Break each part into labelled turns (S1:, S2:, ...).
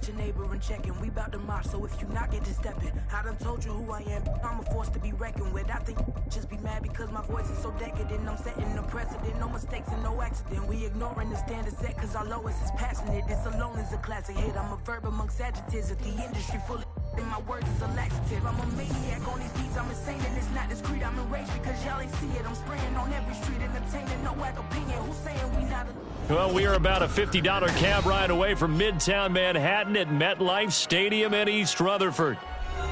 S1: at your neighbor and checking. We bout to march, so if you not get to stepping. I done told you who I am. I'm a force to be reckoned with. I think just be mad because my voice is so decadent. I'm setting the precedent. No mistakes and no accident. We ignoring the standard set because our lowest is passionate. This alone is a classic hit. I'm a verb amongst adjectives. If the industry full of and my words is a laxative. I'm a maniac on these beats. I'm insane and it's not discreet. I'm enraged because y'all ain't see it. I'm spraying on every street, entertaining, no whack opinion. Who's saying we not a...
S2: Well, we are about a $50 cab ride away from Midtown Manhattan at MetLife Stadium in East Rutherford.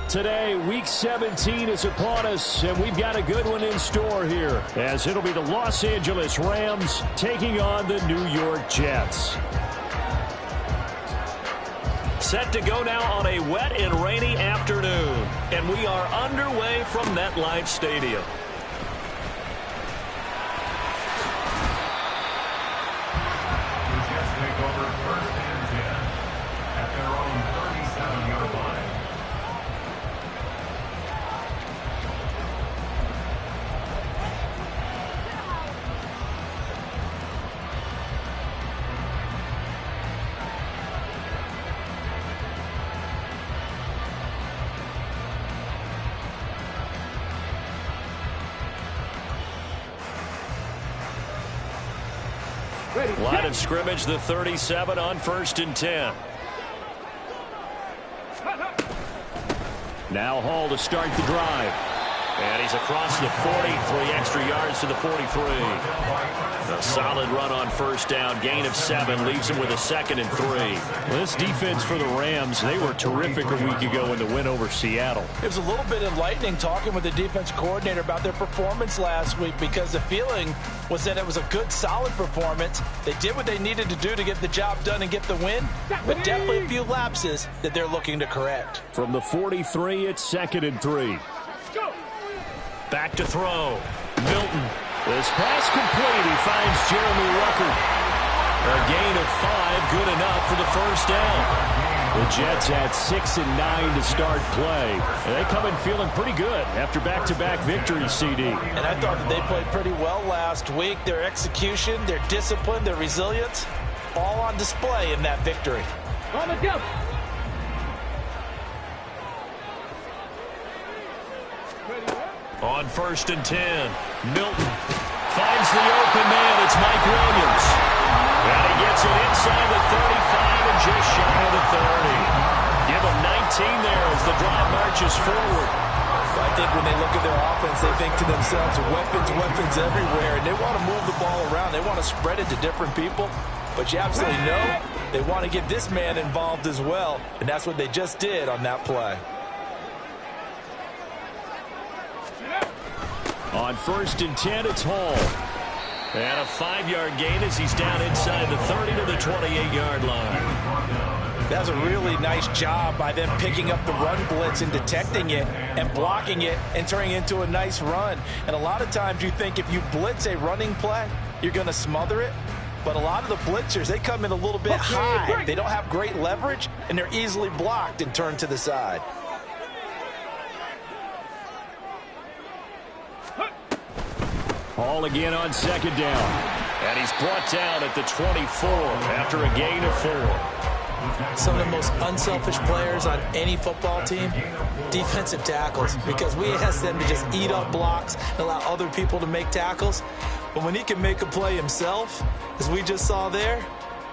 S2: Today, Week 17 is upon us, and we've got a good one in store here, as it'll be the Los Angeles Rams taking on the New York Jets. Set to go now on a wet and rainy afternoon, and we are underway from MetLife Stadium.
S3: The Jets take over first and 10 at their own 37-yard line.
S2: Line of scrimmage, the 37 on 1st and 10. Now Hall to start the drive. And he's across the 40, 3 extra yards to the 43. A solid run on first down, gain of 7, leaves him with a 2nd and 3.
S4: Well, this defense for the Rams, they were terrific a week ago in the win over Seattle.
S5: It was a little bit enlightening talking with the defense coordinator about their performance last week, because the feeling was that it was a good, solid performance. They did what they needed to do to get the job done and get the win, but definitely a few lapses that they're looking to correct.
S2: From the 43, it's 2nd and 3. Back to throw. Milton. This pass complete. He finds Jeremy Ruckert. A gain of 5, good enough for the first down. The Jets had 6 and 9 to start play. And they come in feeling pretty good after back-to-back victories, CD.
S5: And I thought that they played pretty well last week. Their execution, their discipline, their resilience, all on display in that victory.
S6: On the jump.
S2: On 1st and 10, Milton finds the open man. It's Mike Williams. And he gets it inside the 35 and just shy of the 30. Give him 19 there as the drive marches forward.
S5: I think when they look at their offense, they think to themselves, weapons, weapons everywhere. And they want to move the ball around. They want to spread it to different people. But you absolutely know they want to get this man involved as well. And that's what they just did on that play.
S2: On 1st and 10, it's Hall. And a 5-yard gain as he's down inside the 30 to the 28-yard line.
S5: That's a really nice job by them picking up the run blitz and detecting it and blocking it and turning it into a nice run. And a lot of times you think if you blitz a running play, you're going to smother it. But a lot of the blitzers, they come in a little bit high. They don't have great leverage, and they're easily blocked and turned to the side.
S2: Hall again on 2nd down. And he's brought down at the 24 after a gain of 4.
S5: Some of the most unselfish players on any football team, defensive tackles, because we ask them to just eat up blocks and allow other people to make tackles. But when he can make a play himself, as we just saw there,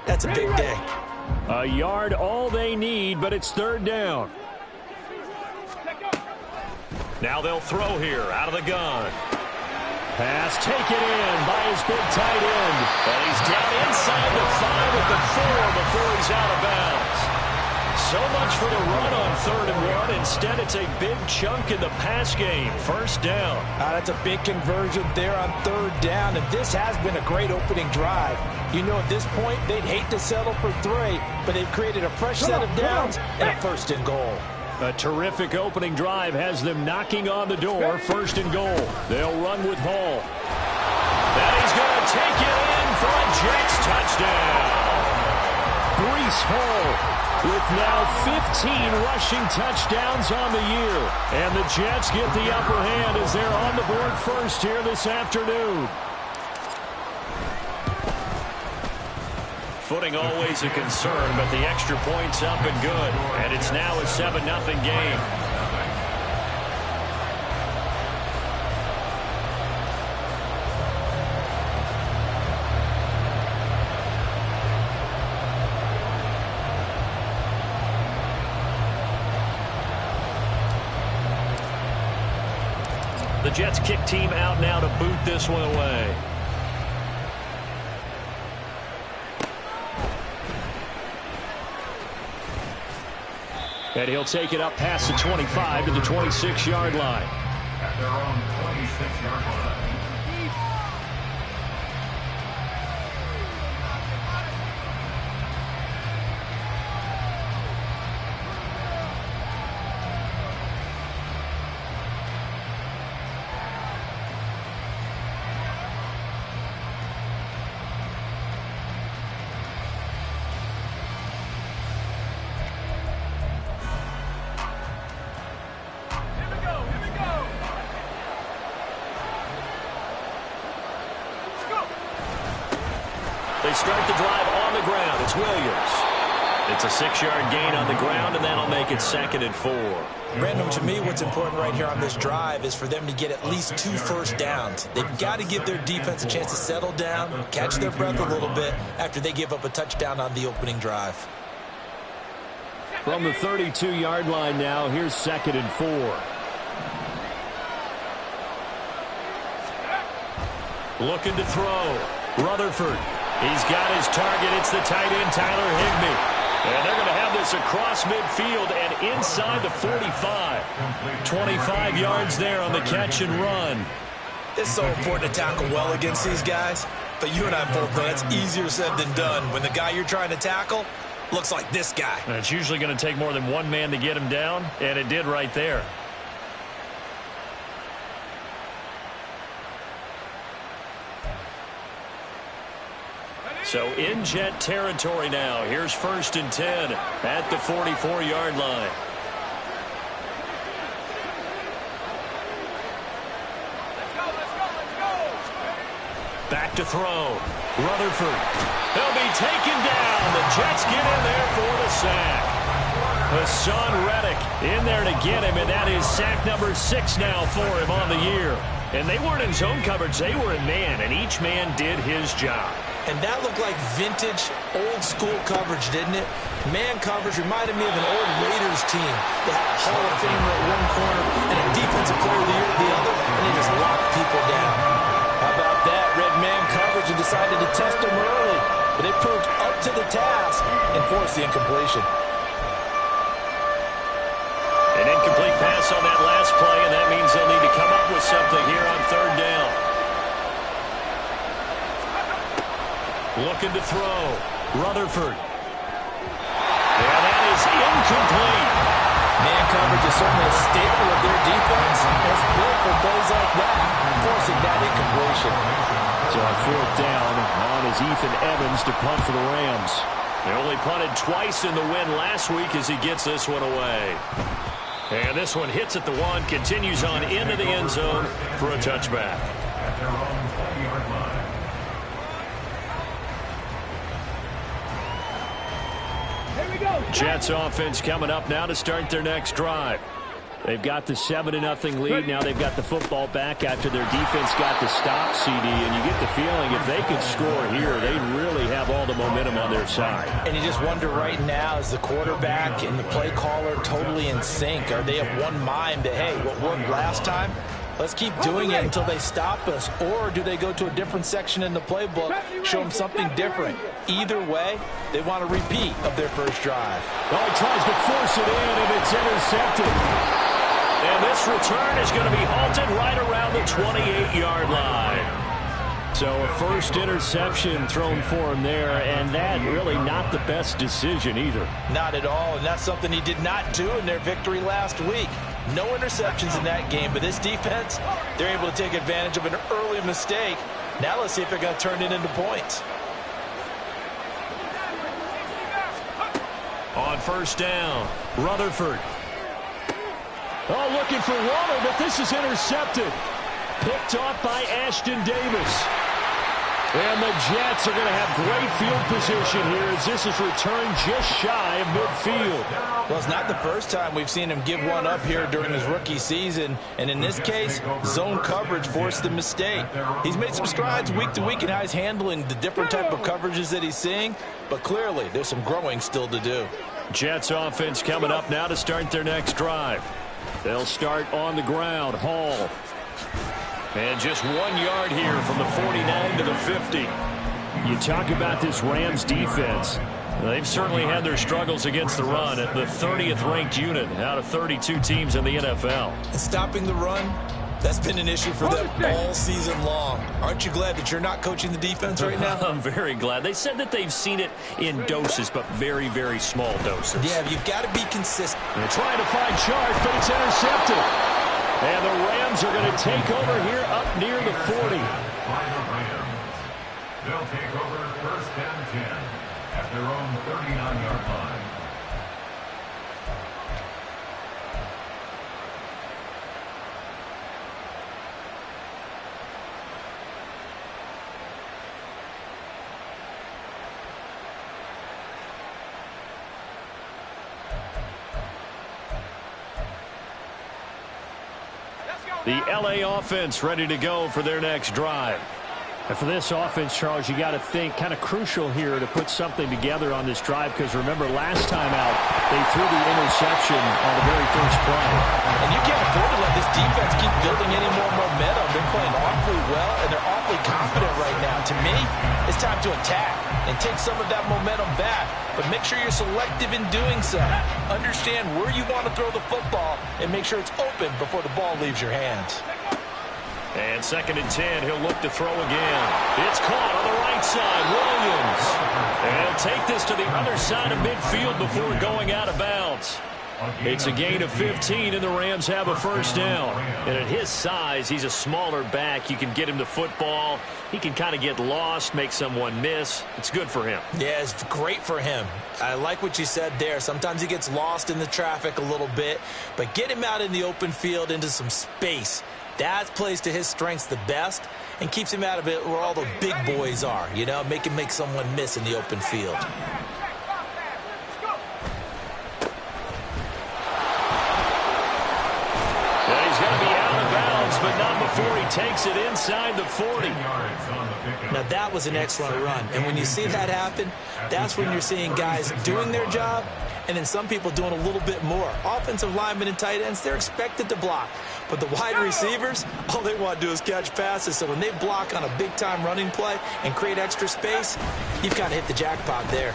S5: that's a big day.
S2: A yard all they need, but it's 3rd down. Now they'll throw here out of the gun. Pass taken in by his big tight end. And he's down inside the 5 at the 4 before he's out of bounds. So much for the run on 3rd and 1. Instead, it's a big chunk in the pass game. 1st down.
S5: That's a big conversion there on 3rd down, and this has been a great opening drive. You know, at this point, they'd hate to settle for 3, but they've created a fresh set of downs and a 1st and goal.
S2: A terrific opening drive has them knocking on the door. 1st and goal. They'll run with Hall. And he's going to take it in for a Jets touchdown. Breece Hall with now 15 rushing touchdowns on the year. And the Jets get the upper hand as they're on the board first here this afternoon. Footing always a concern, but the extra point's up and good. And it's now a 7-0 game. The Jets kick team out now to boot this one away. And he'll take it up past the 25 to the 26-yard line.
S3: At their own 26-yard line.
S2: They start the drive on the ground. It's Williams. It's a 6-yard gain on the ground, and that'll make it 2nd and 4.
S5: Brandon, to me, what's important right here on this drive is for them to get at least 2 first downs. They've got to give their defense a chance to settle down, catch their breath a little bit after they give up a touchdown on the opening drive.
S2: From the 32-yard line now, here's 2nd and 4. Looking to throw. Rutherford. He's got his target. It's the tight end, Tyler Higbee. And they're going to have this across midfield and inside the 45. 25 yards there on the catch and run.
S5: It's so important to tackle well against these guys. But you and I both know that's easier said than done when the guy you're trying to tackle looks like this guy.
S2: And it's usually going to take more than one man to get him down, and it did right there. So in Jet territory now. Here's 1st and 10 at the 44-yard line. Back to throw. Rutherford. He'll be taken down. The Jets get in there for the sack. Hassan Reddick in there to get him, and that is sack number 6 now for him on the year. And they weren't in zone coverage. They were in man, and each man did his job.
S5: And that looked like vintage, old-school coverage, didn't it? Man coverage reminded me of an old Raiders team. They had a Hall of Famer at one corner and a Defensive Player of the Year at the other, and they just locked people down. How about that? Red man coverage and decided to test them early, but they proved up to the task and forced the incompletion.
S2: An incomplete pass on that last play, and that means they'll need to come up with something here on 3rd down. Looking to throw. Rutherford. Yeah, that is incomplete.
S5: Man coverage is certainly a staple of their defense. It's built for plays like that, forcing that incompletion.
S2: So on 4th down, on is Ethan Evans to punt for the Rams. They only punted twice in the win last week as he gets this one away. And this one hits at the 1, continues on into the end zone for a touchback.
S3: At their own 40-yard line.
S2: Jets offense coming up now to start their next drive. They've got the 7-0 lead. Now they've got the football back after their defense got the stop, CD. And you get the feeling if they could score here, they really have all the momentum on their side.
S5: And you just wonder right now, is the quarterback and the play caller totally in sync? Are they of one mind that, hey, what worked last time? Let's keep doing it until they stop us. Or do they go to a different section in the playbook, show them something different? Either way, they want a repeat of their first drive.
S2: Well, he tries to force it in, and it's intercepted. And this return is going to be halted right around the 28-yard line. So a first interception thrown for him there, and that really not the best decision either.
S5: Not at all, and that's something he did not do in their victory last week. No interceptions in that game, but this defense, they're able to take advantage of an early mistake. Now let's see if they're going to turn it into points.
S2: On first down, Rutherford. Oh, looking for Waller, but this is intercepted. Picked off by Ashton Davis. And the Jets are going to have great field position here as this is returned just shy of midfield.
S5: Well, it's not the first time we've seen him give one up here during his rookie season. And in this case, zone coverage forced the mistake. He's made some strides week to week in how he's handling the different type of coverages that he's seeing. But clearly, there's some growing still to do.
S2: Jets offense coming up now to start their next drive. They'll start on the ground. Hall. And just 1 yard here from the 49 to the 50. You talk about this Rams defense. They've certainly had their struggles against the run at the 30th ranked unit out of 32 teams in the NFL.
S5: Stopping the run, that's been an issue for them all season long. Aren't you glad that you're not coaching the defense right now?
S2: I'm very glad. They said that they've seen it in doses, but very, very small doses.
S5: Yeah, you've got to be consistent.
S2: They're trying to find charge, but it's intercepted. And the Rams are going to take over here up near the 40.
S3: They'll take over first and 10 at their own 39-yard line.
S2: The L.A. offense ready to go for their next drive. And for this offense, Charles, you got to think kind of crucial here to put something together on this drive because remember last time out they threw the interception on the very first play.
S5: And you can't afford to let this defense keep building any more momentum. They're playing awfully well and they're awfully confident right now. To me, it's time to attack and take some of that momentum back. But make sure you're selective in doing so. Understand where you want to throw the football and make sure it's open before the ball leaves your hands.
S2: And 2nd and 10, he'll look to throw again. It's caught on the right side, Williams. And he'll take this to the other side of midfield before going out of bounds. It's a gain of 15, and the Rams have a first down. And at his size, he's a smaller back. You can get him the football. He can kind of get lost, make someone miss. It's good for him.
S5: Yeah, it's great for him. I like what you said there. Sometimes he gets lost in the traffic a little bit, but get him out in the open field into some space. That plays to his strengths the best and keeps him out of it where all the big boys are, you know, make him make someone miss in the open field.
S2: Yeah, he's going to be out of bounds, but not before he takes it inside the 40.
S5: Now, that was an excellent run. And when you see that happen, that's when you're seeing guys doing their job and then some people doing a little bit more. Offensive linemen and tight ends, they're expected to block. But the wide receivers, all they want to do is catch passes. So when they block on a big-time running play and create extra space, you've kind of hit the jackpot there.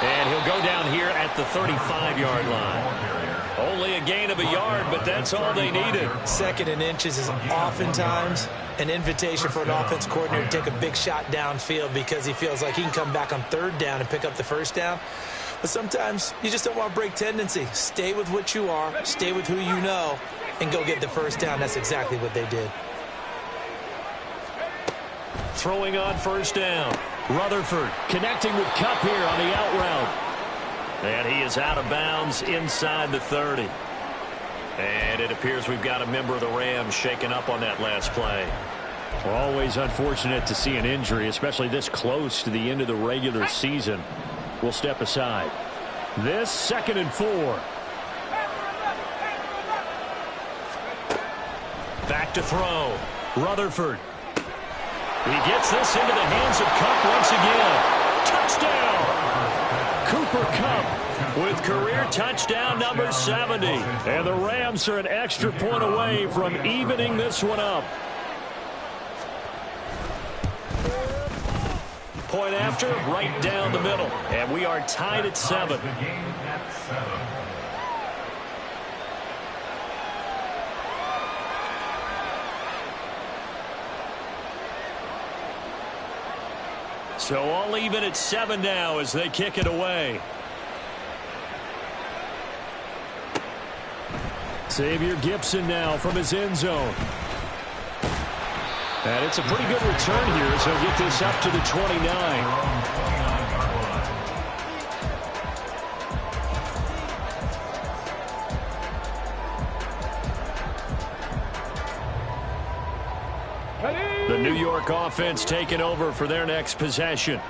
S2: And he'll go down here at the 35-yard line. Only a gain of a yard, but that's all they needed.
S5: 2nd and inches is oftentimes an invitation for an offense coordinator to take a big shot downfield because he feels like he can come back on 3rd down and pick up the first down. But sometimes you just don't want to break tendency. Stay with what you are, stay with who you know, and go get the first down. That's exactly what they did.
S2: Throwing on first down. Rutherford connecting with Kupp here on the out route. And he is out of bounds inside the 30. And it appears we've got a member of the Rams shaken up on that last play. Always unfortunate to see an injury, especially this close to the end of the regular season. We'll step aside. This 2nd and 4. Back to throw. Rutherford. He gets this into the hands of Kupp once again. Touchdown! Cooper Kupp with career touchdown number 70. And the Rams are an extra point away from evening this one up. Point after, right down the middle. And we are tied at 7. So all even at 7 now as they kick it away. Xavier Gibson now from his end zone. And it's a pretty good return here as he'll get this up to the 29. The New York offense taking over for their next possession.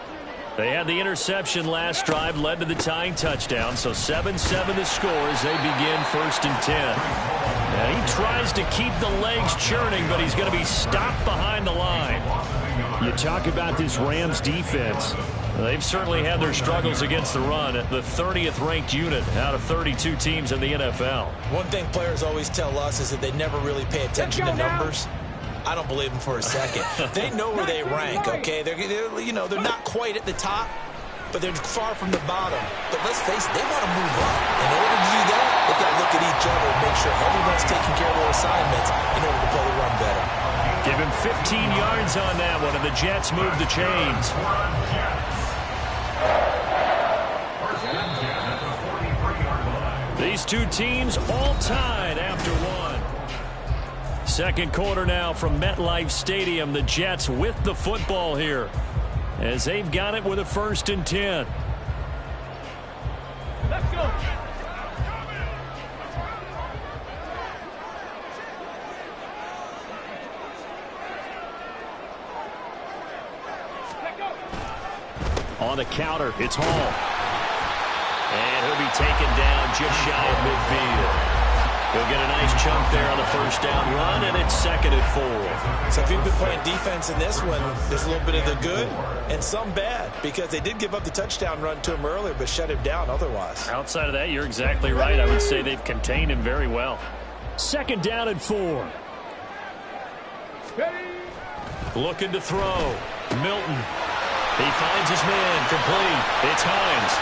S2: They had the interception last drive, led to the tying touchdown, so 7-7 the score as they begin 1st and 10. And he tries to keep the legs churning, but he's going to be stopped behind the line.
S4: You talk about this Rams defense.
S2: They've certainly had their struggles against the run, the 30th ranked unit out of 32 teams in the NFL.
S5: One thing players always tell us is that they never really pay attention to numbers. I don't believe them for a second. They know where they rank, okay? They're not quite at the top, but they're far from the bottom. But let's face it, they want to move up. In order to do that, they've got to look at each other and make sure everyone's taking care of their assignments in order to play the run better.
S2: Give him 15 yards on that one, and the Jets move the chains. These two teams all tied after one. Second quarter now from MetLife Stadium. The Jets with the football here as they've got it with a 1st and 10.
S6: Let's go.
S2: On the counter, it's Hall. And he'll be taken down just shy of midfield. He'll get a nice chunk there on the first down run, and it's 2nd and 4.
S5: So if you've been playing defense in this one, there's a little bit of the good and some bad, because they did give up the touchdown run to him earlier, but shut him down otherwise.
S2: Outside of that, you're exactly right. I would say they've contained him very well.
S4: 2nd down and 4.
S2: Looking to throw. Milton. He finds his man. Complete. It's Hines.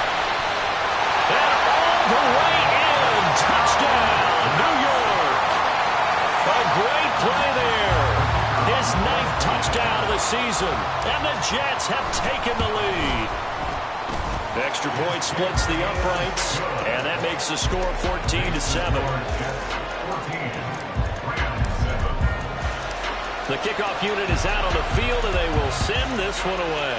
S2: And all the way in. Touchdown, New York. A great play there. His 9th touchdown of the season. And the Jets have taken the lead. Extra point splits the uprights. And that makes the score 14-7. The kickoff unit is out on the field, and they will send this one away.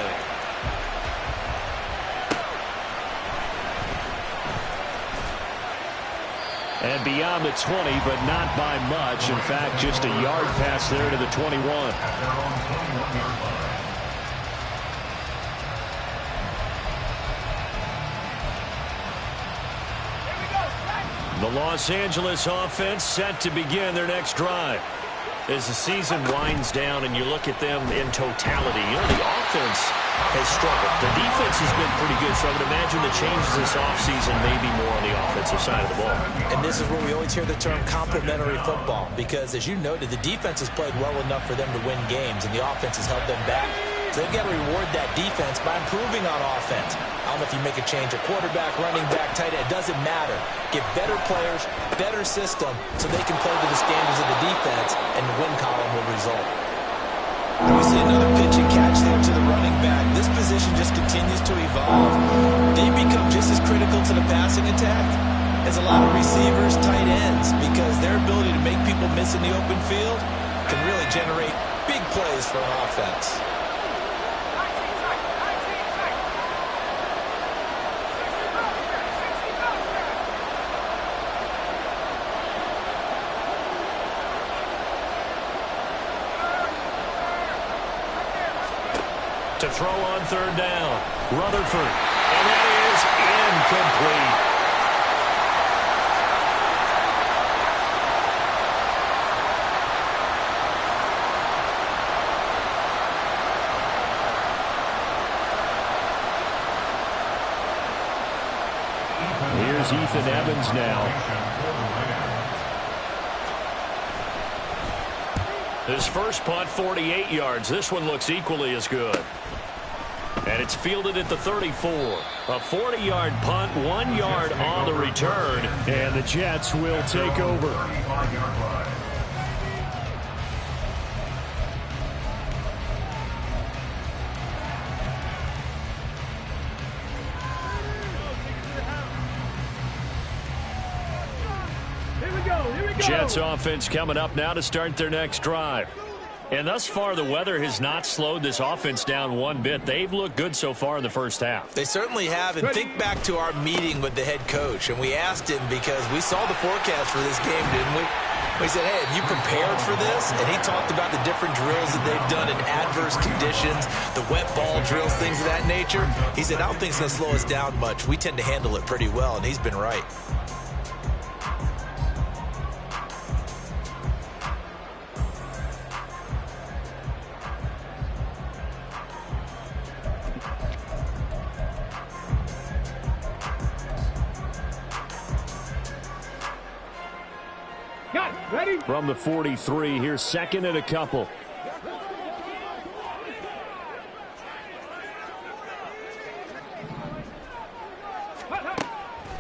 S2: And beyond the 20, but not by much. In fact, just a yard pass there to the 21. The Los Angeles offense set to begin their next drive. As the season winds down and you look at them in totality, the offense has struggled. The defense has been pretty good, so I would imagine the changes this offseason may be more on the offensive side of the ball.
S5: And this is where we always hear the term complementary football, because as you noted, the defense has played well enough for them to win games, and the offense has held them back. So they've got to reward that defense by improving on offense. I don't know if you make a change at quarterback, running back, tight end. It doesn't matter. Get better players, better system, so they can play to the standards of the defense, and the win column will result. And we see another pitch and catch there to the running back. This position just continues to evolve. They become just as critical to the passing attack as a lot of receivers, tight ends, because their ability to make people miss in the open field can really generate big plays for an offense.
S2: To throw on 3rd down. Rutherford. And that is incomplete. Here's Ethan Evans now. His first punt, 48 yards. This one looks equally as good. And it's fielded at the 34. A 40-yard punt, 1 yard on the return.
S4: And the Jets will take over.
S2: Jets offense coming up now to start their next drive. And thus far, the weather has not slowed this offense down one bit. They've looked good so far in the first half.
S5: They certainly have. And think back to our meeting with the head coach. And we asked him, because we saw the forecast for this game, didn't we? He said, hey, have you prepared for this? And he talked about the different drills that they've done in adverse conditions, the wet ball drills, things of that nature. He said, I don't think it's going to slow us down much. We tend to handle it pretty well, and he's been right.
S2: From the 43, here's second and a couple.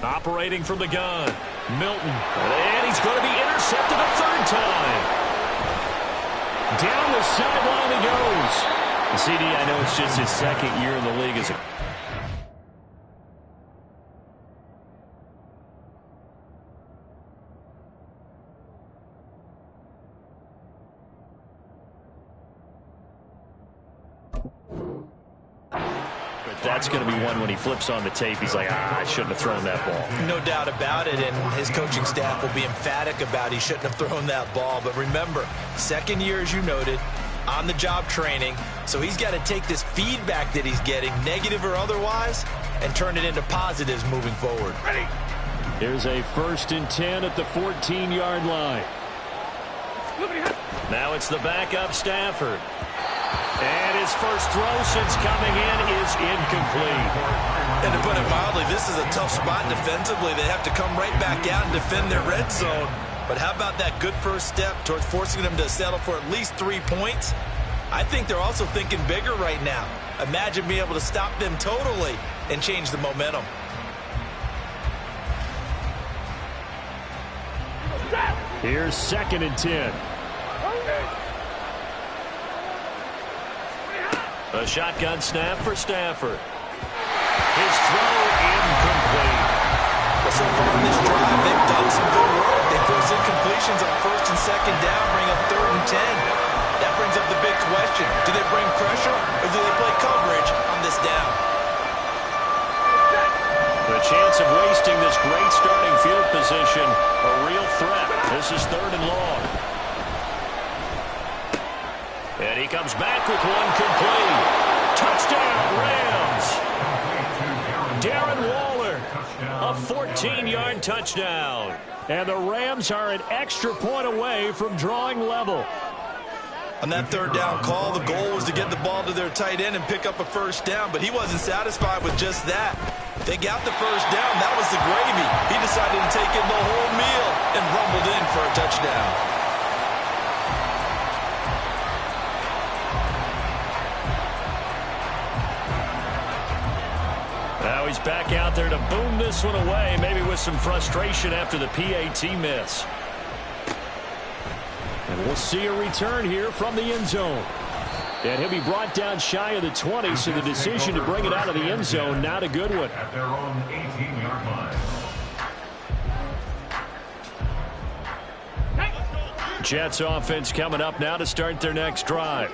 S2: Operating from the gun, Milton. And he's going to be intercepted a third time. Down the sideline he goes. CD, I know it's just his second year in the league as a That's going to be one when he flips on the tape. He's like, I shouldn't have thrown that ball.
S5: No doubt about it, and his coaching staff will be emphatic about he shouldn't have thrown that ball. But remember, second year, as you noted, on-the-job training. So he's got to take this feedback that he's getting, negative or otherwise, and turn it into positives moving forward.
S2: Ready. Here's a 1st and 10 at the 14-yard line. Now it's the backup Stafford. And his first throw since coming in is incomplete.
S5: And to put it mildly, this is a tough spot defensively. They have to come right back out and defend their red zone. But how about that good first step towards forcing them to settle for at least 3 points? I think they're also thinking bigger right now. Imagine being able to stop them totally and change the momentum.
S2: Here's 2nd and 10. A shotgun snap for Stafford. His throw incomplete.
S5: Well, so far in this drive, they've done some good work. They force incompletions on 1st and 2nd down, bring up 3rd and 10. That brings up the big question. Do they bring pressure or do they play coverage on this down?
S2: The chance of wasting this great starting field position, a real threat. This is 3rd and long. And he comes back with one complete. Touchdown, Rams. Darren Waller, a 14-yard touchdown. And the Rams are an extra point away from drawing level.
S5: On that 3rd down call, the goal was to get the ball to their tight end and pick up a 1st down, but he wasn't satisfied with just that. They got the 1st down. That was the gravy. He decided to take in the whole meal and rumbled in for a touchdown.
S2: Now he's back out there to boom this one away, maybe with some frustration after the PAT miss. And we'll see a return here from the end zone. And he'll be brought down shy of the 20, so the decision to bring it out of the end zone, not a good one.
S3: At their own 18-yard line.
S2: Jets offense coming up now to start their next drive.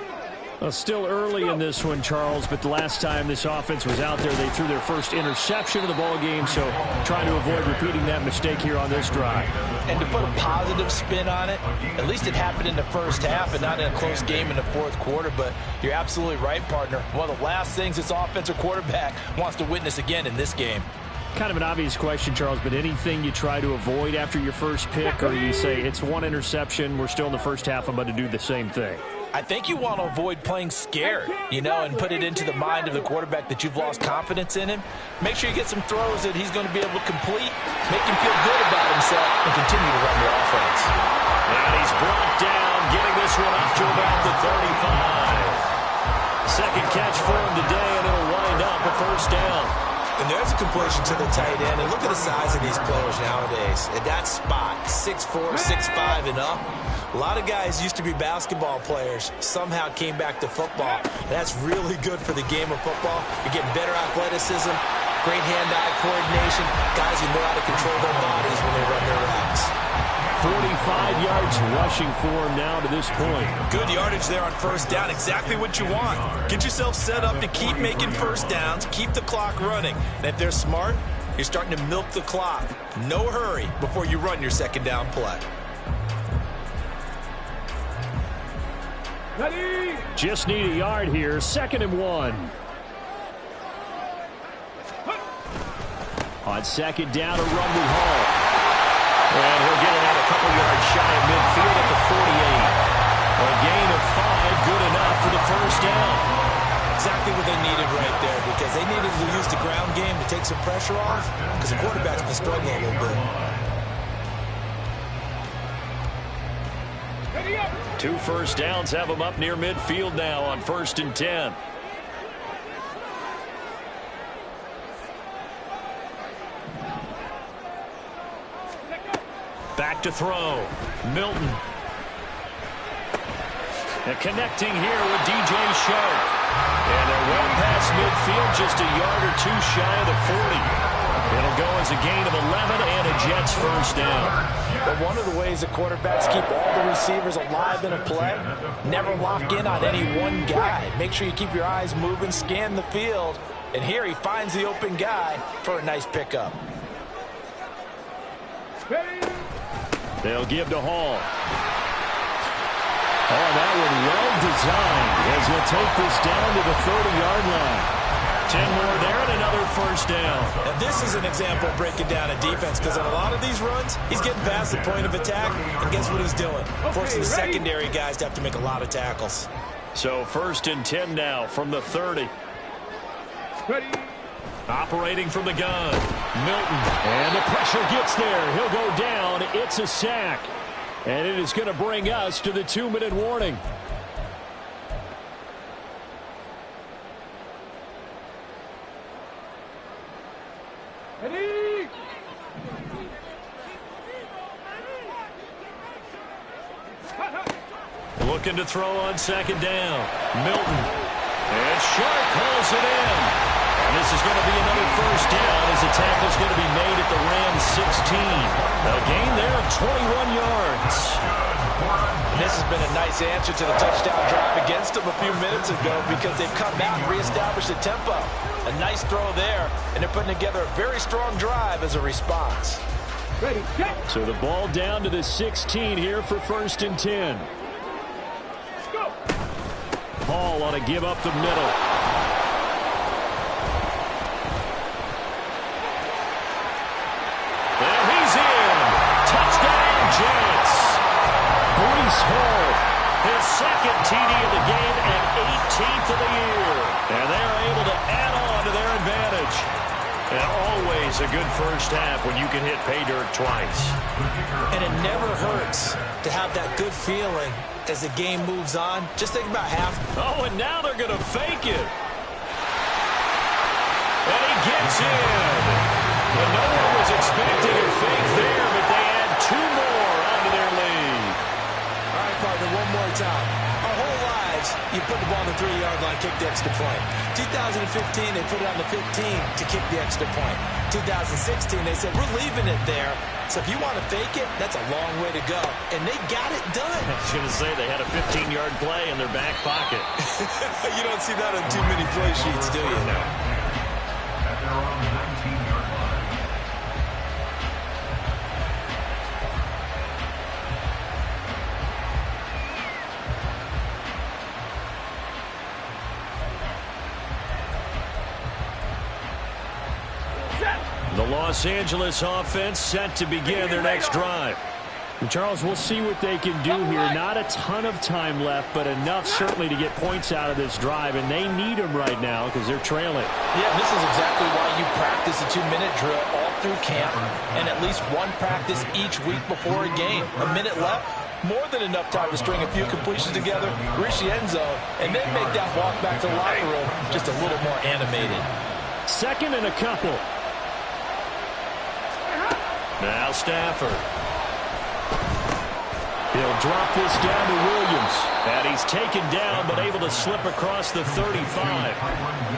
S2: Well, still early in this one, Charles, but the last time this offense was out there, they threw their first interception of the ball game, so trying to avoid repeating that mistake here on this drive.
S5: And to put a positive spin on it, at least it happened in the first half and not in a close game in the 4th quarter, but you're absolutely right, partner. One of the last things this offensive quarterback wants to witness again in this game.
S2: Kind of an obvious question, Charles, but anything you try to avoid after your first pick, or you say it's one interception, we're still in the first half, I'm about to do the same thing?
S5: I think you want to avoid playing scared, you know, and put it into the mind of the quarterback that you've lost confidence in him. Make sure you get some throws that he's going to be able to complete, make him feel good about himself, and continue to run the offense.
S2: And he's brought down, getting this one up to about the 35. Second catch for him today, and it'll wind up a 1st down.
S5: And there's a completion to the tight end. And look at the size of these players nowadays. At that spot, 6'4", 6'5", and up. A lot of guys used to be basketball players, somehow came back to football. And that's really good for the game of football. You're getting better athleticism, great hand-eye coordination, guys who know how to control their bodies when they run their routes.
S2: 45 yards rushing for him now to this point.
S5: Good yardage there on 1st down, exactly what you want. Get yourself set up to keep making 1st downs, keep the clock running. And if they're smart, you're starting to milk the clock. No hurry before you run your 2nd down play.
S2: Just need a yard here. 2nd and 1. On 2nd down, a run with Hall. And he'll get it out a couple yards shy of midfield at the 48. A gain of 5, good enough for the first down.
S5: Exactly what they needed right there, because they needed to use the ground game to take some pressure off, because the quarterback's been struggling a little bit.
S2: 2 first downs have them up near midfield now on 1st and 10. Back to throw. Milton. And connecting here with DJ Shark. And they're well past midfield, just a yard or 2 shy of the 40. It'll go as a gain of 11 and a Jets first down.
S5: But one of the ways the quarterbacks keep all the receivers alive in a play, never lock in on any one guy. Make sure you keep your eyes moving, scan the field. And here he finds the open guy for a nice pickup.
S2: They'll give to Hall. Oh, that one well designed as he'll take this down to the 30-yard line. 10 more there and another first down.
S5: And this is an example of breaking down a defense, because in a lot of these runs, he's getting past the point of attack, and guess what he's doing? Forcing the secondary guys to have to make a lot of tackles.
S2: So 1st and 10 now from the 30. Operating from the gun. Milton. And the pressure gets there. He'll go down. It's a sack. And it is going to bring us to the 2-minute warning. Looking to throw on 2nd down. Milton. And Shark calls it in. And this is going to be another first down as the tackle is going to be made at the Rams 16. A gain there of 21 yards.
S5: This has been a nice answer to the touchdown drive against them a few minutes ago, because they've come out and reestablished the tempo. A nice throw there, and they're putting together a very strong drive as a response.
S2: So the ball down to the 16 here for 1st and 10. Hall on a give up the middle. And he's in. Touchdown, Jets. Breece Hall, his 2nd TD of the game and 18th of the year. And they're able to add on to their advantage. And always a good first half when you can hit pay dirt twice.
S5: And it never hurts to have that good feeling as the game moves on. Just think about half.
S2: Oh, and now they're going to fake it. And he gets in. And no one was expecting a fake there, but they add 2 more onto their lead.
S5: All right, partner, one more time. Our whole lives, you put the ball on the 3-yard line, kick the extra point. 2015, they put it on the 15 to kick the extra point. 2016, they said, we're leaving it there. So if you want to fake it, that's a long way to go. And they got it done.
S2: I was going to say they had a 15-yard play in their back pocket.
S5: You don't see that on too many play sheets, do you?
S2: No.
S3: At their own 19-yard line.
S2: The Los Angeles offense set to begin their next drive. And Charles, we'll see what they can do here. Not a ton of time left, but enough certainly to get points out of this drive, and they need them right now because they're trailing.
S5: Yeah, this is exactly why you practice a 2-minute drill all through camp, and at least one practice each week before a game. A minute left, more than enough time to string a few completions together, reach the end zone, and then make that walk back to the locker room just a little more animated.
S2: 2nd and a couple. Now Stafford. He'll drop this down to Williams. And he's taken down but able to slip across the 35.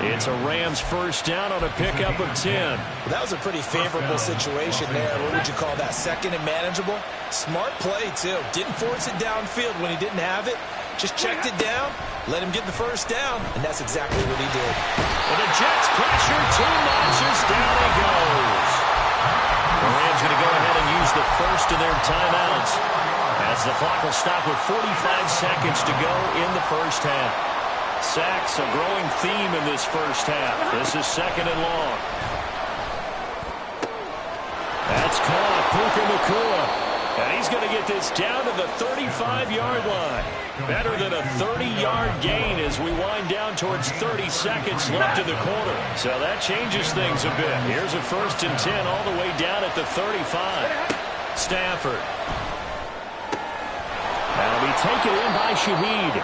S2: It's a Rams first down on a pickup of 10.
S5: That was a pretty favorable situation there. What would you call that? 2nd and manageable? Smart play, too. Didn't force it downfield when he didn't have it. Just checked it down, let him get the first down, and that's exactly what he did.
S2: And the Jets pressure, 2 notches, down he goes. The Rams going to go ahead and use the first of their timeouts As the clock will stop with 45 seconds to go in the first half. Sacks, a growing theme in this first half. This is 2nd and long. That's caught. Puka Nacua. And he's going to get this down to the 35-yard line. Better than a 30-yard gain as we wind down towards 30 seconds left in the quarter. So that changes things a bit. Here's a 1st and 10 all the way down at the 35. Stafford. That'll be taken in by Shaheed.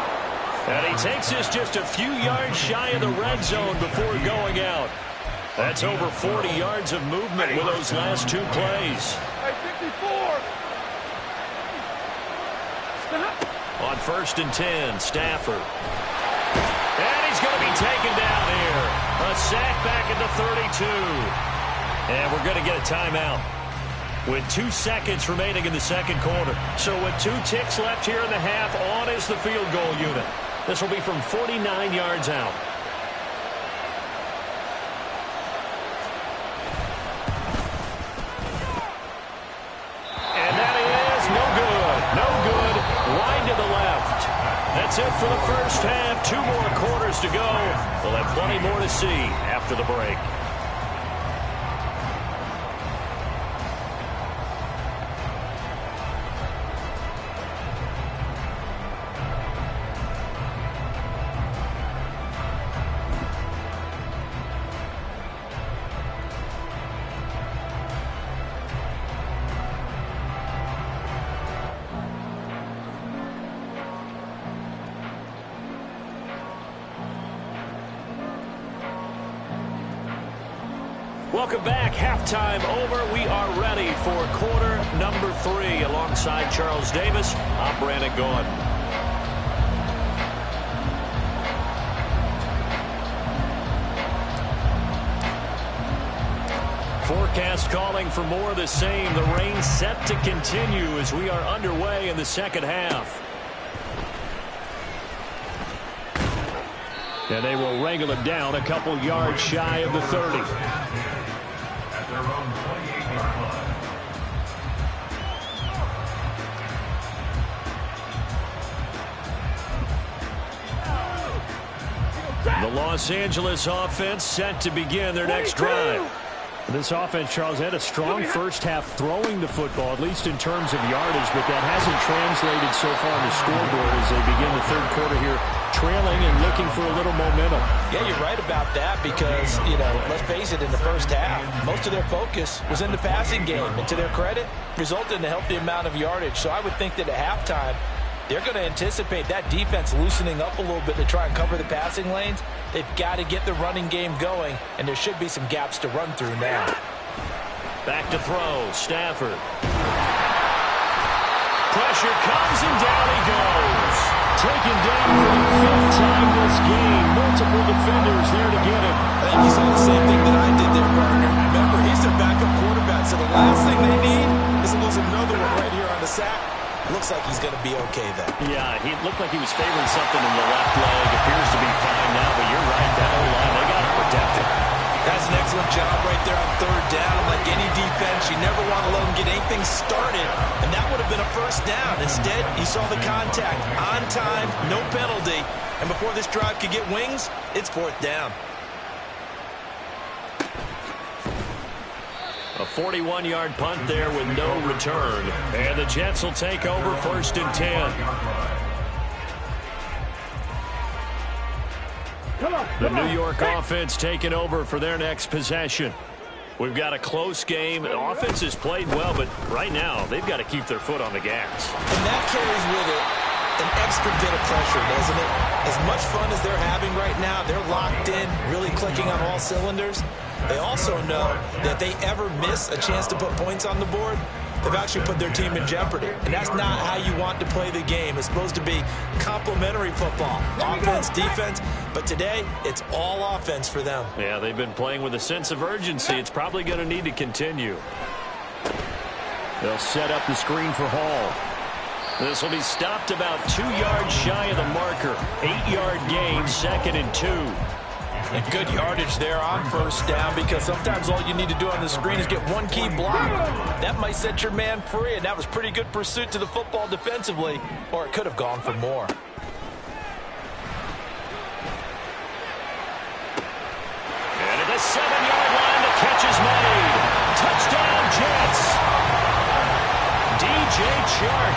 S2: And he takes this just a few yards shy of the red zone before going out. That's over 40 yards of movement with those last 2 plays. On 1st and 10, Stafford. And he's going to be taken down here. A sack back at the 32. And we're going to get a timeout with 2 seconds remaining in the 2nd quarter. So with 2 ticks left here in the half, on is the field goal unit. This will be from 49 yards out. Wide to the left. That's it for the first half. 2 more quarters to go. We'll have plenty more to see after the break. Welcome back. Halftime over. We are ready for quarter number 3. Alongside Charles Davis, I'm Brandon Gaughan. Forecast calling for more of the same. The rain set to continue as we are underway in the 2nd half. And they will wrangle it down a couple yards shy of the 30.
S3: At their own 28-yard line.
S2: The Los Angeles offense set to begin their next drive.
S4: This offense, Charles, had a strong first half throwing the football, at least in terms of yardage, but that hasn't translated so far on the scoreboard as they begin the 3rd quarter here, trailing and looking for a little momentum.
S5: Yeah, you're right about that because, let's face it, in the first half, most of their focus was in the passing game. And to their credit, resulted in a healthy amount of yardage. So I would think that at halftime, they're going to anticipate that defense loosening up a little bit to try and cover the passing lanes. They've got to get the running game going, and there should be some gaps to run through now.
S2: Back to throw, Stafford. Pressure comes, and down he goes. Taken down for the 5th time this game. Multiple defenders there to get him.
S5: I think you saw the same thing that I did there, partner. Remember, he's their backup quarterback, so the last thing they need is to lose another one right here on the sack. Looks like he's going to be okay, though.
S2: Yeah, he looked like he was favoring something in the left leg. Appears to be fine now, but you're right. That O-line, they got to protect him.
S5: That's an excellent job right there on 3rd down. Like any defense, you never want to let them get anything started, and that would have been a 1st down. Instead, you saw the contact on time, no penalty, and before this drive could get wings, it's 4th down.
S2: A 41-yard punt there with no return. And the Jets will take over 1st and 10. The New York offense taking over for their next possession. We've got a close game. The offense has played well, but right now they've got to keep their foot on the gas.
S5: And that carries with it an extra bit of pressure, doesn't it? As much fun as they're having right now, they're locked in, really clicking on all cylinders. They also know that if they ever miss a chance to put points on the board, they've actually put their team in jeopardy. And that's not how you want to play the game. It's supposed to be complementary football, offense, defense. But today, it's all offense for them.
S2: Yeah, they've been playing with a sense of urgency. It's probably going to need to continue. They'll set up the screen for Hall. This will be stopped about 2 yards shy of the marker. 8-yard gain, 2nd and 2.
S5: And good yardage there on first down, because sometimes all you need to do on the screen is get one key block. That might set your man free, and that was pretty good pursuit to the football defensively, or it could have gone for more.
S2: And at the 7-yard line, the catch is made. Touchdown, Jets. DJ Chark,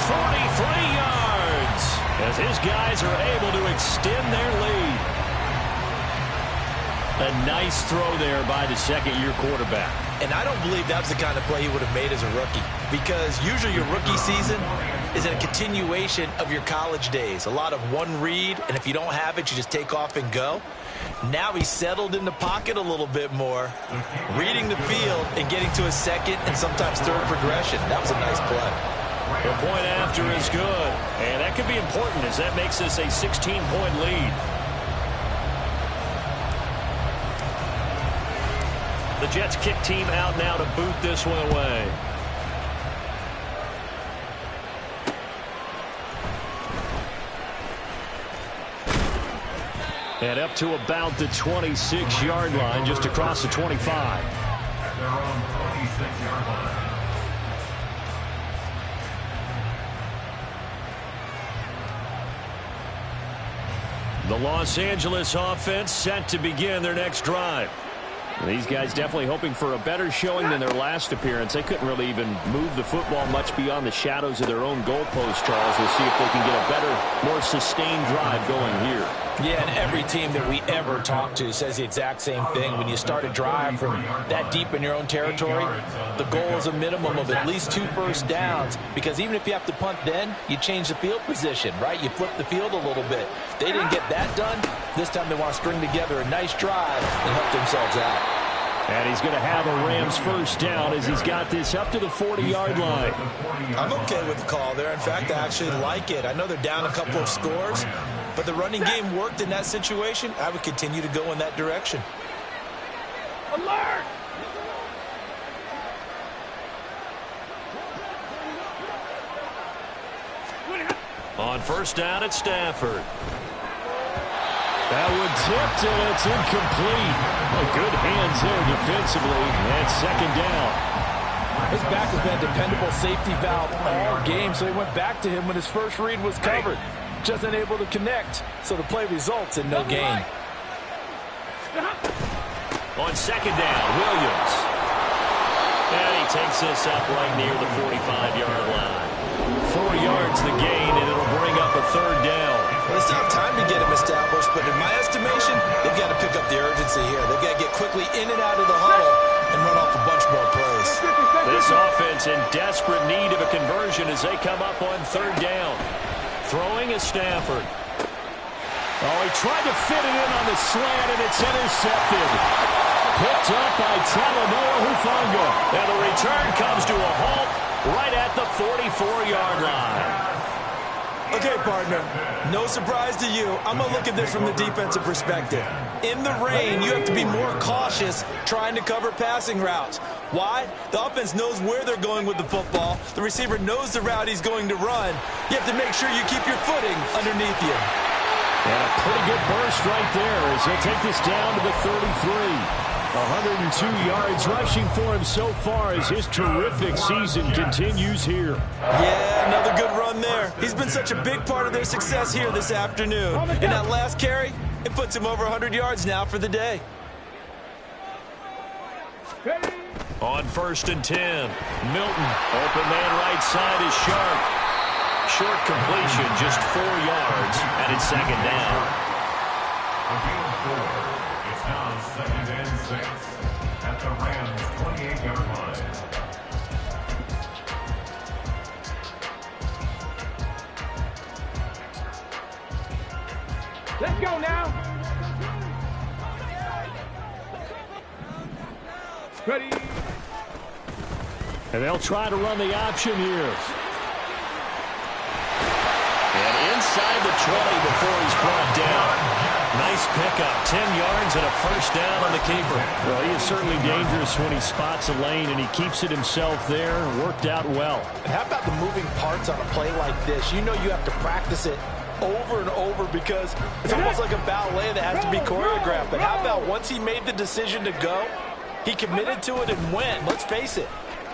S2: 43 yards, as his guys are able to extend their lead. A nice throw there by the second-year quarterback.
S5: And I don't believe that's the kind of play he would have made as a rookie, because usually your rookie season is a continuation of your college days. A lot of one read, and if you don't have it, you just take off and go. Now he's settled in the pocket a little bit more, reading the field and getting to a second and sometimes third progression. That was a nice play.
S2: The point after is good, and that could be important as that makes this a 16-point lead. The Jets kick team out now to boot this one away. And up to about the 26-yard line, just across the 25.
S3: At their own 26-yard line.
S2: The Los Angeles offense set to begin their next drive. These guys definitely hoping for a better showing than their last appearance. They couldn't really even move the football much beyond the shadows of their own goalpost, Charles. We'll see if they can get a better, more sustained drive going here.
S5: Yeah, and every team that we ever talk to says the exact same thing. When you start a drive from that deep in your own territory, the goal is a minimum of at least 2 first downs, because even if you have to punt then, you change the field position, right? You flip the field a little bit. They didn't get that done. This time they want to string together a nice drive and help themselves out.
S2: And he's going to have a Rams first down as he's got this up to the 40-yard line.
S5: I'm okay with the call there. In fact, I actually like it. I know they're down a couple of scores, but the running game worked in that situation. I would continue to go in that direction.
S2: Alert! On first down at Stafford. That one tipped, and it's incomplete. Oh, good hands there defensively. And second down.
S5: His back has been a dependable safety valve all game, so he went back to him when his first read was covered. Just unable to connect, so the play results in no gain.
S2: On second down, Williams. And he takes this up right near the 45-yard line. 4 yards the gain, and it'll bring up a third down.
S5: Well, they still have time to get him established, but in my estimation, they've got to pick up the urgency here. They've got to get quickly in and out of the huddle and run off a bunch more plays.
S2: This offense in desperate need of a conversion as they come up on third down. Throwing is Stafford. Oh, he tried to fit it in on the slant, and it's intercepted. Picked up by Talanoa Hufanga. And the return comes to a halt right at the 44-yard line.
S5: Okay, partner, no surprise to you. I'm going to look at this from the defensive perspective. In the rain, you have to be more cautious trying to cover passing routes. Why? The offense knows where they're going with the football. The receiver knows the route he's going to run. You have to make sure you keep your footing underneath you.
S2: And a pretty good burst right there as he'll take this down to the 33. 102 yards rushing for him so far as his terrific season continues here.
S5: Yeah, another good run there. He's been such a big part of their success here this afternoon. In that last carry, it puts him over 100 yards now for the day.
S2: On first and 10, Milton. Open man right side is Sharp. Short completion, just 4 yards, and it's second down.
S3: A gain of 4. It's now second and 6 at the Rams' 28-yard line.
S6: Let's go now. Ready.
S2: And they'll try to run the option here. And inside the 20 before he's brought down. Nice pickup, 10 yards and a first down on the keeper.
S4: Well, he is certainly dangerous when he spots a lane, and he keeps it himself there. Worked out well.
S5: And how about the moving parts on a play like this? You know you have to practice it over and over because it's almost like a ballet that has to be choreographed. But how about once he made the decision to go, he committed to it and went. Let's face it,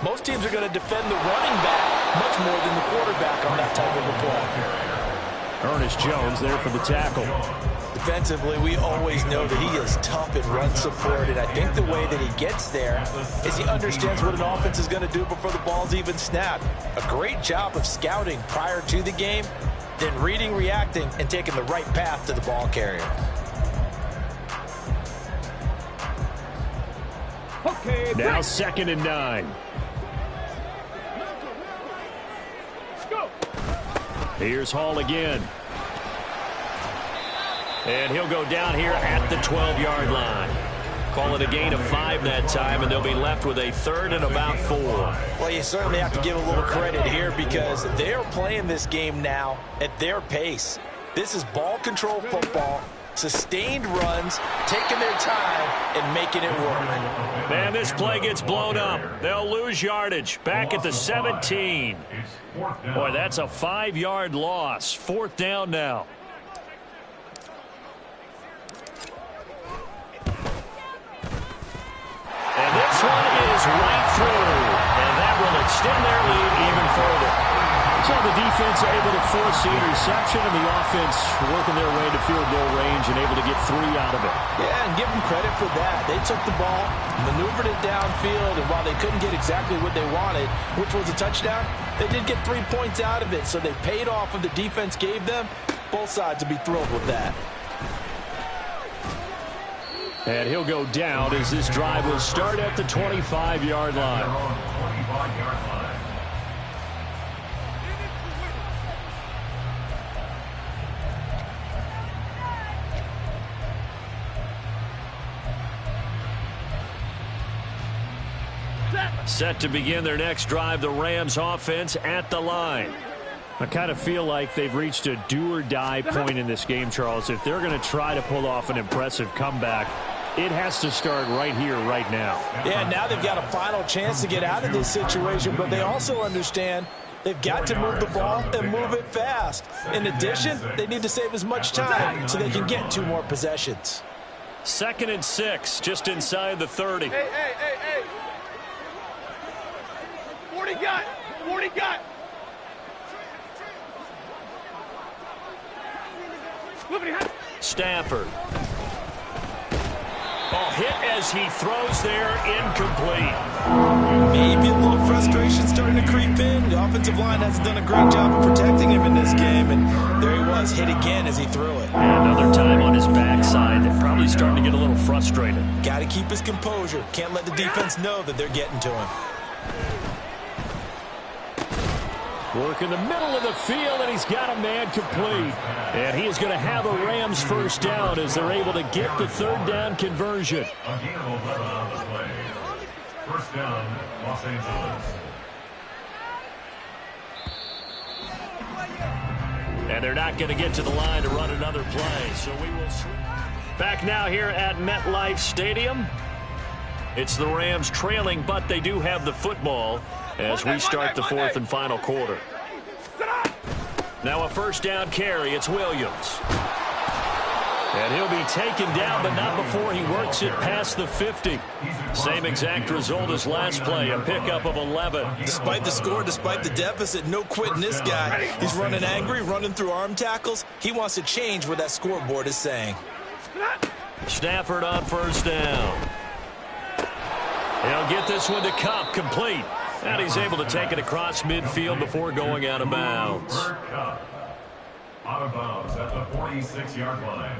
S5: most teams are going to defend the running back much more than the quarterback on that type of a play.
S4: Ernest Jones there for the tackle.
S5: Defensively, we always know that he is tough in run support, and I think the way that he gets there is he understands what an offense is going to do before the ball's even snapped. A great job of scouting prior to the game, then reading, reacting, and taking the right path to the ball carrier.
S4: Okay, now 2nd and 9. Here's Hall again. And he'll go down here at the 12-yard line. Call it a gain of 5 that time, and they'll be left with a 3rd and about 4.
S5: Well, you certainly have to give a little credit here because they're playing this game now at their pace. This is ball control football, sustained runs, taking their time, and making it work.
S4: Man, this play gets blown up. They'll lose yardage. Back at the 17. Boy, that's a 5-yard loss. 4th down now. And this one is right through. And that will extend their lead even further. So the defense able to force the interception, and the offense working their way to field goal range and able to get 3 out of it.
S5: Yeah, and give them credit for that. They took the ball, maneuvered it downfield, and while they couldn't get exactly what they wanted, which was a touchdown, they did get 3 points out of it. So they paid off what the defense gave them. Both sides will be thrilled with that.
S4: And he'll go down as this drive will start at the 25-yard line. Set to begin their next drive, the Rams offense at the line. I kind of feel like they've reached a do-or-die point in this game, Charles. If they're going to try to pull off an impressive comeback, it has to start right here, right now.
S5: Yeah, now they've got a final chance to get out of this situation, but they also understand they've got to move the ball and move it fast. In addition, they need to save as much time so they can get 2 more possessions.
S4: 2nd and 6, just inside the 30.
S6: Hey. 40 got.
S4: Stafford. Ball hit as he throws there, incomplete.
S5: Maybe a little frustration starting to creep in. The offensive line hasn't done a great job of protecting him in this game, and there he was, hit again as he threw it.
S4: And another time on his backside. They're probably starting to get a little frustrated.
S5: Got to keep his composure. Can't let the defense know that they're getting to him.
S4: Work in the middle of the field, and he's got a man complete. And he is going to have a Rams 1st down as they're able to get the 3rd down conversion.
S3: A gain of 11 on the play. 1st down, Los Angeles.
S4: And they're not going to get to the line to run another play. So we will back now here at MetLife Stadium. It's the Rams trailing, but they do have the football as we start the 4th and final quarter. Now a 1st down carry. It's Williams. And he'll be taken down, but not before he works it past the 50. Same exact result as last play, a pickup of 11.
S5: Despite the score, despite the deficit, no quitting this guy. He's running angry, running through arm tackles. He wants to change what that scoreboard is saying.
S4: Stafford on 1st down. He'll get this one to Cup, complete. And he's able to take it across midfield before going out of bounds.
S3: Out of bounds at the 46-yard line.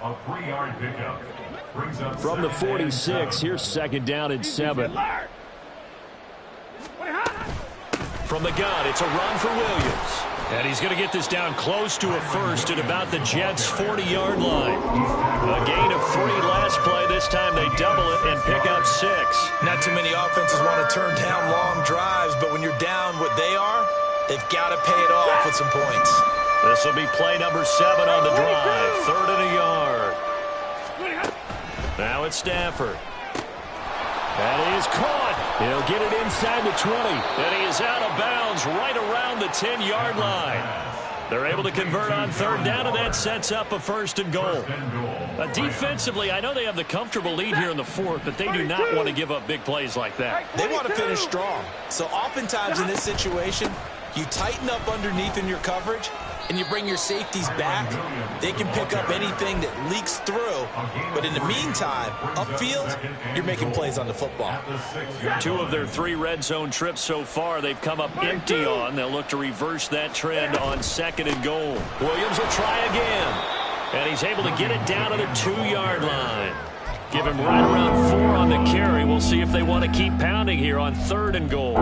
S3: A 3-yard pickup. Brings up
S4: from the 46, here's 2nd down and 7. From the gun, it's a run for Williams. And he's going to get this down close to a 1st at about the Jets' 40-yard line. A gain of 3 last play. This time they double it and pick up 6.
S5: Not too many offenses want to turn down long drives, but when you're down what they are, they've got to pay it off with some points.
S4: This will be play number 7 on the drive. 3rd and a yard. Now it's Stafford. That is caught. He'll get it inside the 20. And he is out of bounds right around the 10-yard line.
S2: They're able to convert on third down, and that sets up a first and goal. Defensively, I know they have the comfortable lead here in the fourth, but they do not want to give up big plays like that.
S5: They want to finish strong. So oftentimes in this situation, you tighten up underneath in your coverage, and you bring your safeties back. They can pick up anything that leaks through. But in the meantime, upfield, you're making plays on the football.
S2: 2 of their 3 red zone trips so far, they've come up empty on. They'll look to reverse that trend on second and goal. Williams will try again. And he's able to get it down to the 2-yard line. Give him right around 4 on the carry. We'll see if they want to keep pounding here on third and goal.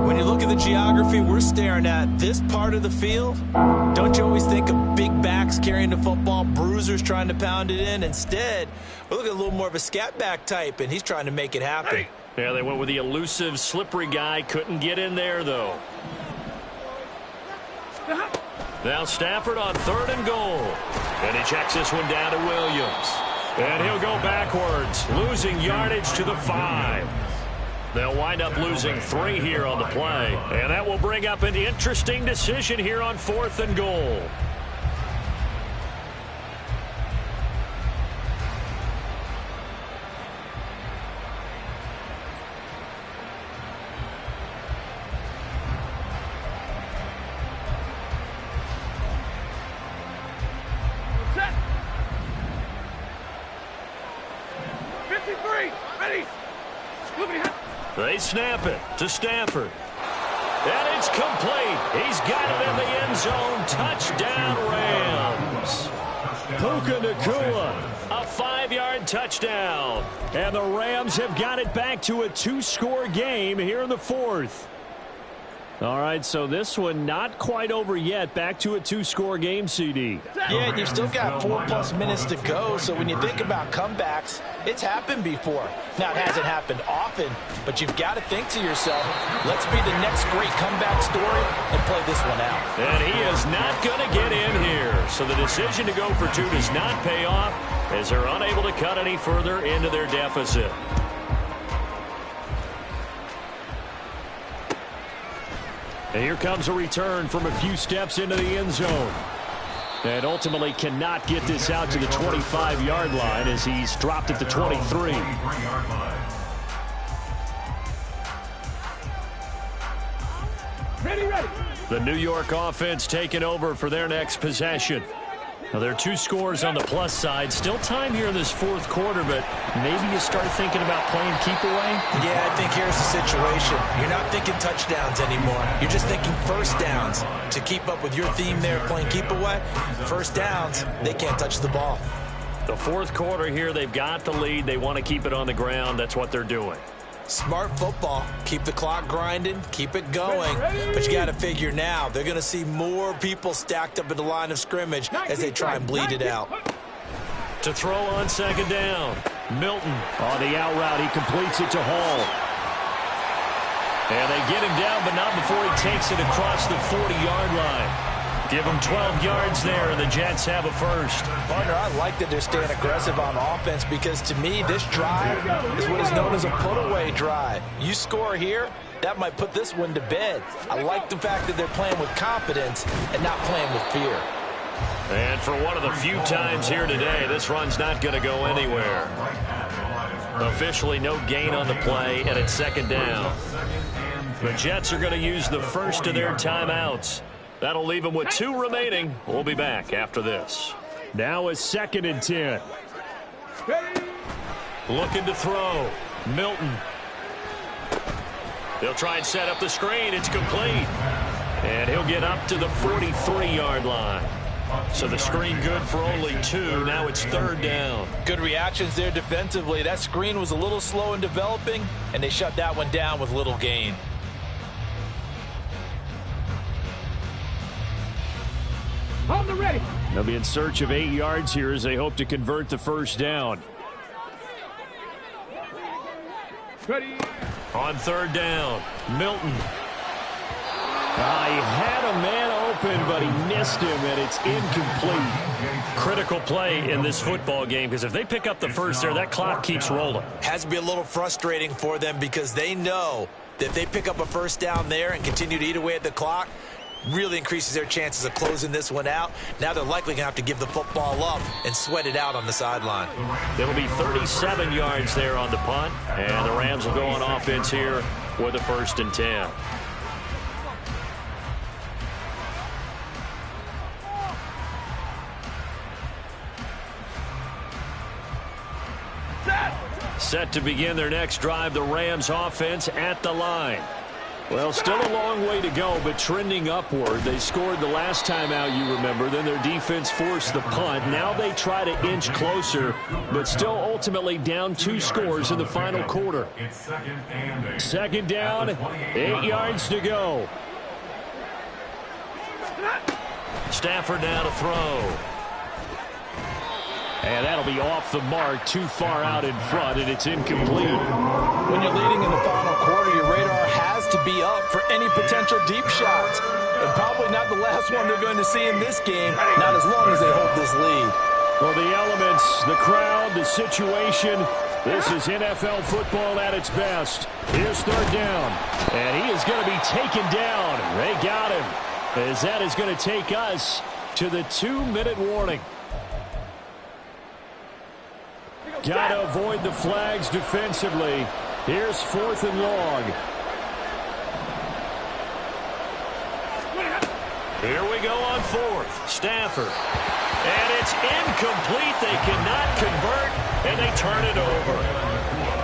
S5: When you look at the geography we're staring at, this part of the field, don't you always think of big backs carrying the football, bruisers trying to pound it in? Instead, we're looking at a little more of a scat back type, and he's trying to make it happen.
S2: Yeah, they went with the elusive, slippery guy. Couldn't get in there, though. Now Stafford on third and goal. And he checks this one down to Williams. And he'll go backwards, losing yardage to the 5. They'll wind up losing 3 here on the play. And that will bring up an interesting decision here on fourth and goal. They snap it to Stafford. And it's complete. He's got it in the end zone. Touchdown, Rams. Puka Nacua, a 5-yard touchdown. And the Rams have got it back to a 2-score game here in the fourth. All right, so this one not quite over yet. Back to a 2-score game, CD.
S5: Yeah, and you've still got 4+ minutes to go, so when you think about comebacks, it's happened before. Now, it hasn't happened often, but you've got to think to yourself, let's be the next great comeback story and play this one out.
S2: And he is not going to get in here. So the decision to go for 2 does not pay off as they're unable to cut any further into their deficit. And here comes a return from a few steps into the end zone. And ultimately cannot get this out to the 25-yard line as he's dropped at the 23.
S1: Ready.
S2: The New York offense taking over for their next possession. Now, there are 2 scores on the plus side. Still time here in this fourth quarter, but maybe you start thinking about playing keep away?
S5: Yeah, I think here's the situation. You're not thinking touchdowns anymore. You're just thinking first downs. To keep up with your theme there, playing keep away, first downs, they can't touch the ball.
S2: The fourth quarter here, they've got the lead. They want to keep it on the ground. That's what they're doing.
S5: Smart football. Keep the clock grinding. Keep it going. But you got to figure now, they're going to see more people stacked up at the line of scrimmage as they try and bleed it out.
S2: To throw on second down. Milton on the out route. He completes it to Hall. And they get him down, but not before he takes it across the 40-yard line. Give them 12 yards there, and the Jets have a first.
S5: Partner, I like that they're staying aggressive on offense because, to me, this drive is what is known as a put-away drive. You score here, that might put this one to bed. I like the fact that they're playing with confidence and not playing with fear.
S2: And for one of the few times here today, this run's not going to go anywhere. Officially no gain on the play, and it's second down. The Jets are going to use the first of their timeouts. That'll leave them with 2 remaining. We'll be back after this. Now is 2nd and 10. Looking to throw. Milton. They'll try and set up the screen. It's complete. And he'll get up to the 43-yard line. So the screen good for only 2. Now it's third down.
S5: Good reactions there defensively. That screen was a little slow in developing, and they shut that one down with little gain.
S1: On the ready.
S2: They'll be in search of 8 yards here as they hope to convert the first down.
S1: Ready.
S2: On third down, Milton. He had a man open, but he missed him, and it's incomplete. Critical play in this football game, because if they pick up the first there, that clock keeps rolling.
S5: Has to be a little frustrating for them because they know that if they pick up a first down there and continue to eat away at the clock, really increases their chances of closing this one out. Now they're likely going to have to give the football up and sweat it out on the sideline.
S2: It'll be 37 yards there on the punt, and the Rams will go on offense here with a 1st and 10. Set to begin their next drive, the Rams offense at the line. Well, still a long way to go, but trending upward. They scored the last time out, you remember. Then their defense forced the punt. Now they try to inch closer, but still ultimately down 2 scores in the final quarter. Second down, 8 yards to go. Stafford now to throw. And that'll be off the mark, too far out in front, and it's incomplete.
S5: When you're leading in the final quarter, your radar has to be up for any potential deep shots. And probably not the last one they're going to see in this game, not as long as they hold this lead.
S2: Well, the elements, the crowd, the situation, this is NFL football at its best. Here's 3rd down, and he is going to be taken down. They got him, as that is going to take us to the 2-minute warning. Got to avoid the flags defensively. Here's 4th and long. Here we go on 4th. Stafford. And it's incomplete. They cannot convert, and they turn it over.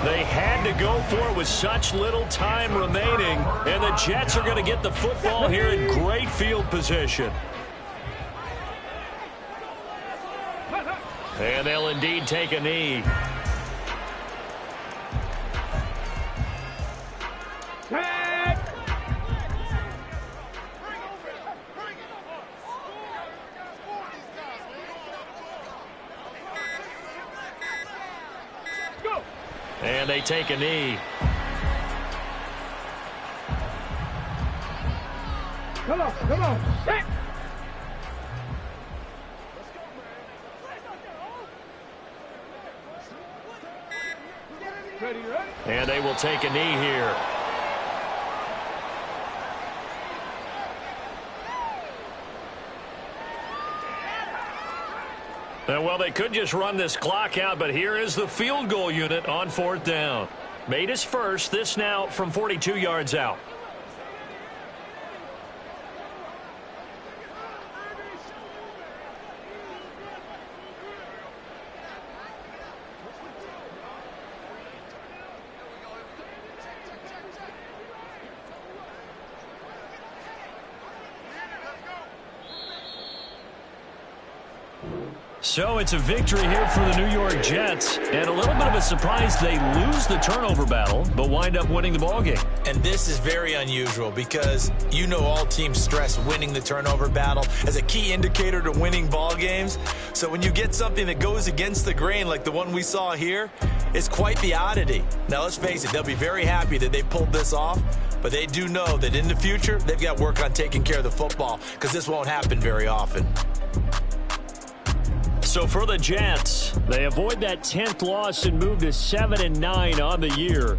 S2: They had to go for it with such little time remaining, and the Jets are going to get the football here in great field position. And they'll indeed take a knee. And they take a knee.
S6: Come on. Hey.
S2: And they will take a knee here. Well, they could just run this clock out, but here is the field goal unit on 4th down. Made his first, this now from 42 yards out. So it's a victory here for the New York Jets, and a little bit of a surprise they lose the turnover battle, but wind up winning the ballgame.
S5: And this is very unusual because you know all teams stress winning the turnover battle as a key indicator to winning ball games. So when you get something that goes against the grain like the one we saw here, it's quite the oddity. Now let's face it, they'll be very happy that they pulled this off, but they do know that in the future they've got work on taking care of the football because this won't happen very often.
S2: So for the Jets, they avoid that 10th loss and move to 7-9 on the year.